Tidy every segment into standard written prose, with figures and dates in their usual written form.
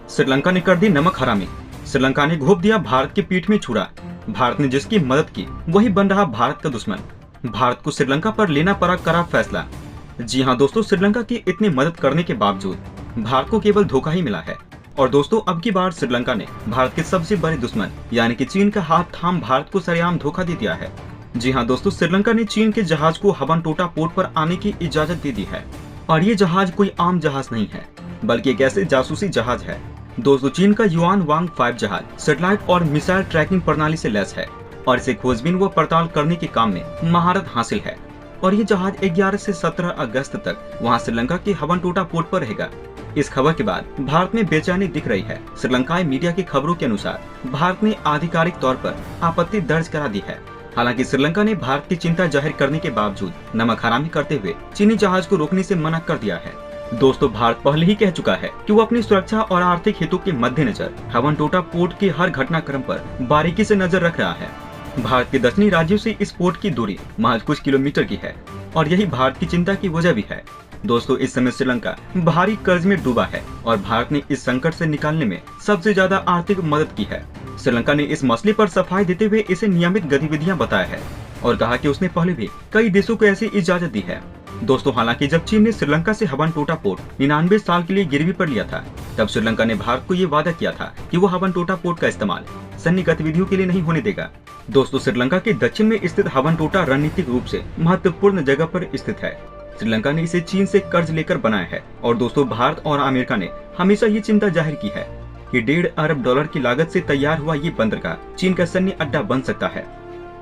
श्रीलंका ने कर दी नमक हरामी। श्रीलंका ने घोंप दिया भारत की पीठ में छुरा। भारत ने जिसकी मदद की वही बन रहा भारत का दुश्मन। भारत को श्रीलंका पर लेना पड़ा कड़ा फैसला। जी हाँ दोस्तों, श्रीलंका की इतनी मदद करने के बावजूद भारत को केवल धोखा ही मिला है। और दोस्तों, अब की बार श्रीलंका ने भारत के सबसे बड़े दुश्मन यानी कि चीन का हाथ थाम भारत को सरेआम धोखा दे दिया है। जी हाँ दोस्तों, श्रीलंका ने चीन के जहाज को हबनटोटा पोर्ट पर आने की इजाजत दे दी है। और ये जहाज कोई आम जहाज नहीं है, बल्कि एक ऐसे जासूसी जहाज है। दोस्तों, चीन का युआन वांग 5 जहाज सैटेलाइट और मिसाइल ट्रैकिंग प्रणाली से लैस है और इसे खोजबीन व पड़ताल करने के काम में महारत हासिल है। और ये जहाज 11 से 17 अगस्त तक वहाँ श्रीलंका के हबनटोटा पोर्ट पर रहेगा। इस खबर के बाद भारत में बेचैनी दिख रही है। श्रीलंकाई मीडिया की खबरों के अनुसार भारत ने आधिकारिक तौर पर आपत्ति दर्ज करा दी है। हालांकि श्रीलंका ने भारत की चिंता जाहिर करने के बावजूद नमक हरामी करते हुए चीनी जहाज को रोकने से मना कर दिया है। दोस्तों, भारत पहले ही कह चुका है कि वो अपनी सुरक्षा और आर्थिक हितों के मद्देनजर हबनटोटा पोर्ट के हर घटनाक्रम पर बारीकी से नजर रख रहा है। भारत के दक्षिणी राज्यों से इस पोर्ट की दूरी महज कुछ किलोमीटर की है और यही भारत की चिंता की वजह भी है। दोस्तों, इस समय श्रीलंका भारी कर्ज में डूबा है और भारत ने इस संकट से निकालने में सबसे ज्यादा आर्थिक मदद की है। श्रीलंका ने इस मसले पर सफाई देते हुए इसे नियमित गतिविधियां बताया है और कहा कि उसने पहले भी कई देशों को ऐसी इजाजत दी है। दोस्तों, हालांकि जब चीन ने श्रीलंका से हबनटोटा पोर्ट 99 साल के लिए गिरवी पर लिया था, तब श्रीलंका ने भारत को ये वादा किया था कि वो हबनटोटा पोर्ट का इस्तेमाल सैन्य गतिविधियों के लिए नहीं होने देगा। दोस्तों, श्रीलंका के दक्षिण में स्थित हबनटोटा रणनीतिक रूप से महत्वपूर्ण जगह पर स्थित है। श्रीलंका ने इसे चीन से कर्ज लेकर बनाया है और दोस्तों, भारत और अमेरिका ने हमेशा ये चिंता जाहिर की है कि $1.5 अरब की लागत से तैयार हुआ ये बंदरगाह चीन का सैन्य अड्डा बन सकता है।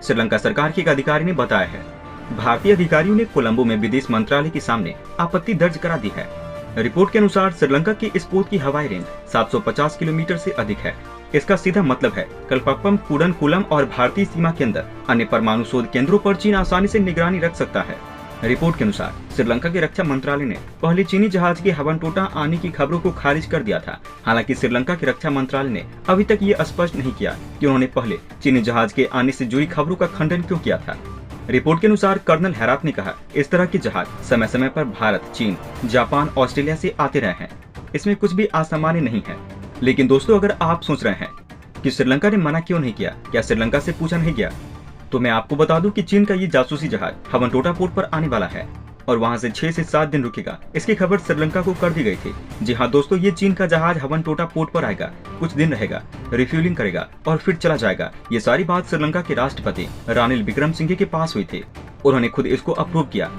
श्रीलंका सरकार के एक अधिकारी ने बताया है। भारतीय अधिकारियों ने कोलंबो में विदेश मंत्रालय के सामने आपत्ति दर्ज करा दी है। रिपोर्ट के अनुसार श्रीलंका के इस पोर्ट की हवाई रेंज 750 किलोमीटर से अधिक है। इसका सीधा मतलब है कलपक्कम, कुडनकुलम और भारतीय सीमा के अंदर अन्य परमाणु शोध केंद्रों पर चीन आसानी से निगरानी रख सकता है। रिपोर्ट के अनुसार श्रीलंका के रक्षा मंत्रालय ने पहले चीनी जहाज के हबनटोटा आने की खबरों को खारिज कर दिया था। हालांकि श्रीलंका के रक्षा मंत्रालय ने अभी तक ये स्पष्ट नहीं किया कि उन्होंने पहले चीनी जहाज के आने से जुड़ी खबरों का खंडन क्यों किया था। रिपोर्ट के अनुसार कर्नल हैरात ने कहा, इस तरह के जहाज समय समय पर भारत, चीन, जापान, ऑस्ट्रेलिया से आते रहे हैं। इसमें कुछ भी असामान्य नहीं है। लेकिन दोस्तों, अगर आप सोच रहे हैं कि श्रीलंका ने मना क्यों नहीं किया, क्या श्रीलंका से पूछा नहीं गया, तो मैं आपको बता दूं कि चीन का ये जासूसी जहाज हबनटोटा पोर्ट पर आने वाला है और वहां से 6 से 7 दिन रुकेगा। इसकी खबर श्रीलंका को कर दी गई थी। जी हाँ दोस्तों, ये चीन का जहाज हबनटोटा पोर्ट पर आएगा, कुछ दिन रहेगा, रिफ्यूलिंग करेगा और फिर चला जाएगा। ये सारी बात श्रीलंका के राष्ट्रपति रानिल विक्रमसिंघे के पास हुई थी। उन्होंने खुद इसको अप्रूव किया।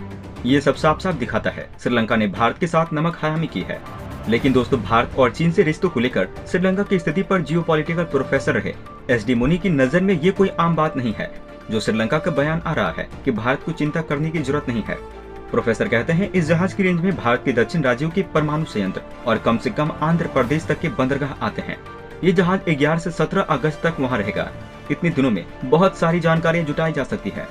ये सब साफ साफ दिखाता है श्रीलंका ने भारत के साथ नमक हरामी की है। लेकिन दोस्तों, भारत और चीन से रिश्तों को लेकर श्रीलंका की स्थिति पर जियोपॉलिटिकल प्रोफेसर रहे SD मुनी की नजर में ये कोई आम बात नहीं है जो श्रीलंका का बयान आ रहा है कि भारत को चिंता करने की जरूरत नहीं है। प्रोफेसर कहते हैं, इस जहाज की रेंज में भारत के दक्षिण राज्यों के परमाणु संयंत्र और कम से कम आंध्र प्रदेश तक के बंदरगाह आते हैं। ये जहाज 11 से 17 अगस्त तक वहाँ रहेगा। इतने दिनों में बहुत सारी जानकारियां जुटाई जा सकती है।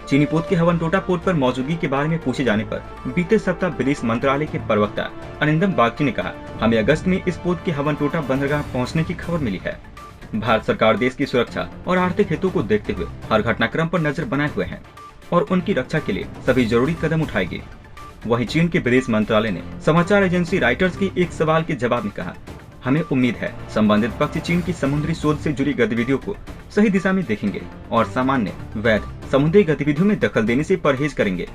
चीनी पोत के हबनटोटा पोर्ट पर मौजूदगी के बारे में पूछे जाने पर बीते सप्ताह विदेश मंत्रालय के प्रवक्ता अरिंदम बागची ने कहा, हमें अगस्त में इस पोत के हबनटोटा बंदरगाह पहुँचने की खबर मिली है। भारत सरकार देश की सुरक्षा और आर्थिक हितों को देखते हुए हर घटनाक्रम पर नजर बनाए हुए हैं और उनकी रक्षा के लिए सभी जरूरी कदम उठाएगी। वहीं चीन के विदेश मंत्रालय ने समाचार एजेंसी राइटर्स के एक सवाल के जवाब में कहा, हमें उम्मीद है संबंधित पक्ष चीन की समुद्री शोध से जुड़ी गतिविधियों को सही दिशा में देखेंगे और सामान्य वैध समुद्री गतिविधियों में दखल देने से परहेज करेंगे।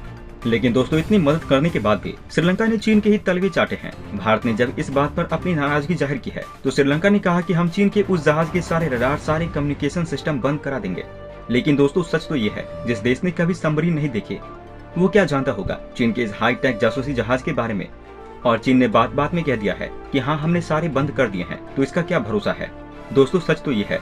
लेकिन दोस्तों, इतनी मदद करने के बाद भी श्रीलंका ने चीन के ही तलवे चाटे हैं। भारत ने जब इस बात पर अपनी नाराजगी जाहिर की है तो श्रीलंका ने कहा कि हम चीन के उस जहाज के सारे रडार, सारे कम्युनिकेशन सिस्टम बंद करा देंगे। लेकिन दोस्तों, सच तो ये है, जिस देश ने कभी सबमरीन नहीं देखे वो क्या जानता होगा चीन के इस हाईटेक जासूसी जहाज के बारे में। और चीन ने बात बात में कह दिया है कि हाँ, हमने सारे बंद कर दिए हैं, तो इसका क्या भरोसा है। दोस्तों, सच तो ये है,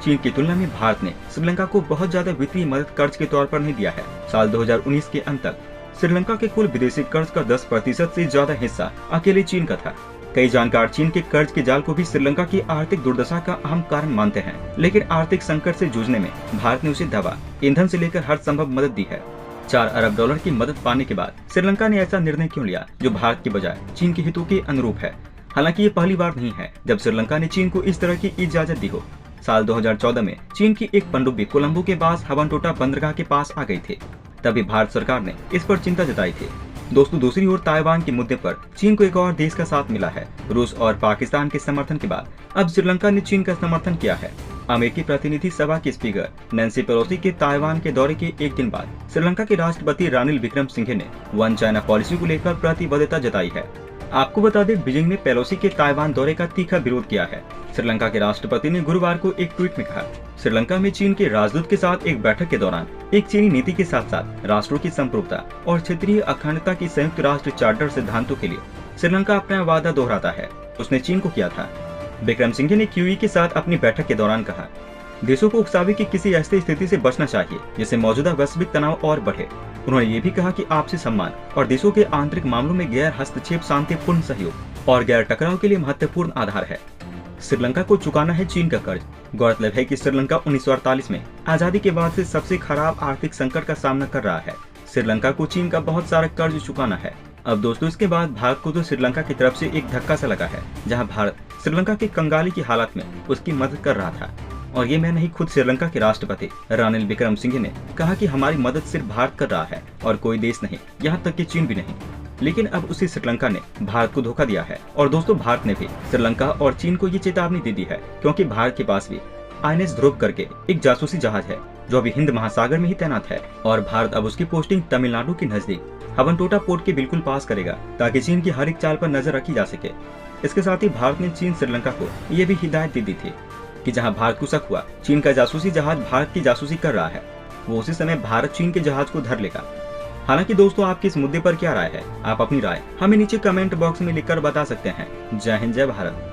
चीन की तुलना में भारत ने श्रीलंका को बहुत ज्यादा वित्तीय मदद कर्ज के तौर पर नहीं दिया है। साल 2019 के अंत तक श्रीलंका के कुल विदेशी कर्ज का 10% से ज्यादा हिस्सा अकेले चीन का था। कई जानकार चीन के कर्ज के जाल को भी श्रीलंका की आर्थिक दुर्दशा का अहम कारण मानते हैं। लेकिन आर्थिक संकट से जूझने में भारत ने उसे दवा, ईंधन से लेकर हर संभव मदद दी है। $4 अरब की मदद पाने के बाद श्रीलंका ने ऐसा निर्णय क्यों लिया जो भारत के बजाय चीन के हितों के अनुरूप है। हालांकि ये पहली बार नहीं है जब श्रीलंका ने चीन को इस तरह की इजाजत दी हो। साल 2014 में चीन की एक पनडुब्बी कोलंबो के पास हबनटोटा बंदरगाह के पास आ गई थी। तभी भारत सरकार ने इस पर चिंता जताई थी। दोस्तों दूसरी ओर ताइवान के मुद्दे पर चीन को एक और देश का साथ मिला है। रूस और पाकिस्तान के समर्थन के बाद अब श्रीलंका ने चीन का समर्थन किया है। अमेरिकी प्रतिनिधि सभा की स्पीकर नैन्सी पेलोसी के ताइवान के दौरे के एक दिन बाद श्रीलंका के राष्ट्रपति रानिल विक्रमसिंघे ने वन चाइना पॉलिसी को लेकर प्रतिबद्धता जताई है। आपको बता दें, बीजिंग ने पेलोसी के ताइवान दौरे का तीखा विरोध किया है। श्रीलंका के राष्ट्रपति ने गुरुवार को एक ट्वीट में कहा, श्रीलंका में चीन के राजदूत के साथ एक बैठक के दौरान एक चीनी नीति के साथ साथ राष्ट्रों की संप्रभुता और क्षेत्रीय अखंडता की संयुक्त राष्ट्र चार्टर सिद्धांतों के लिए श्रीलंका अपना वादा दोहराता है। उसने चीन को किया था। विक्रमसिंघे ने QE के साथ अपनी बैठक के दौरान कहा, देशों को उकसावे की किसी ऐसी स्थिति से बचना चाहिए जिससे मौजूदा वैश्विक तनाव और बढ़े। उन्होंने ये भी कहा कि आपसी सम्मान और देशों के आंतरिक मामलों में गैर हस्तक्षेप शांतिपूर्ण सहयोग और गैर टकराव के लिए महत्वपूर्ण आधार है। श्रीलंका को चुकाना है चीन का कर्ज। गौरतलब है कि श्रीलंका 1948 में आजादी के बाद से सबसे खराब आर्थिक संकट का सामना कर रहा है। श्रीलंका को चीन का बहुत सारा कर्ज चुकाना है। अब दोस्तों इसके बाद भारत को तो श्रीलंका की तरफ से एक धक्का सा लगा है, जहां भारत श्रीलंका के कंगाली की हालत में उसकी मदद कर रहा था। और ये मैं नहीं, खुद श्रीलंका के राष्ट्रपति रानिल विक्रमसिंघे ने कहा कि हमारी मदद सिर्फ भारत कर रहा है और कोई देश नहीं, यहाँ तक कि चीन भी नहीं। लेकिन अब उसी श्रीलंका ने भारत को धोखा दिया है। और दोस्तों भारत ने भी श्रीलंका और चीन को ये चेतावनी दे दी है, क्योंकि भारत के पास भी INS ध्रुव करके एक जासूसी जहाज है जो अभी हिंद महासागर में ही तैनात है। और भारत अब उसकी पोस्टिंग तमिलनाडु के नजदीक हवनटोटा पोर्ट के बिल्कुल पास करेगा, ताकि चीन की हर एक चाल पर नजर रखी जा सके। इसके साथ ही भारत ने चीन श्रीलंका को ये भी हिदायत दे दी थी कि जहां भारत को शक हुआ चीन का जासूसी जहाज भारत की जासूसी कर रहा है, वो उसी समय भारत चीन के जहाज को धर लेगा। हालांकि दोस्तों आपकी इस मुद्दे पर क्या राय है? आप अपनी राय हमें नीचे कमेंट बॉक्स में लिखकर बता सकते हैं। जय हिंद, जय भारत।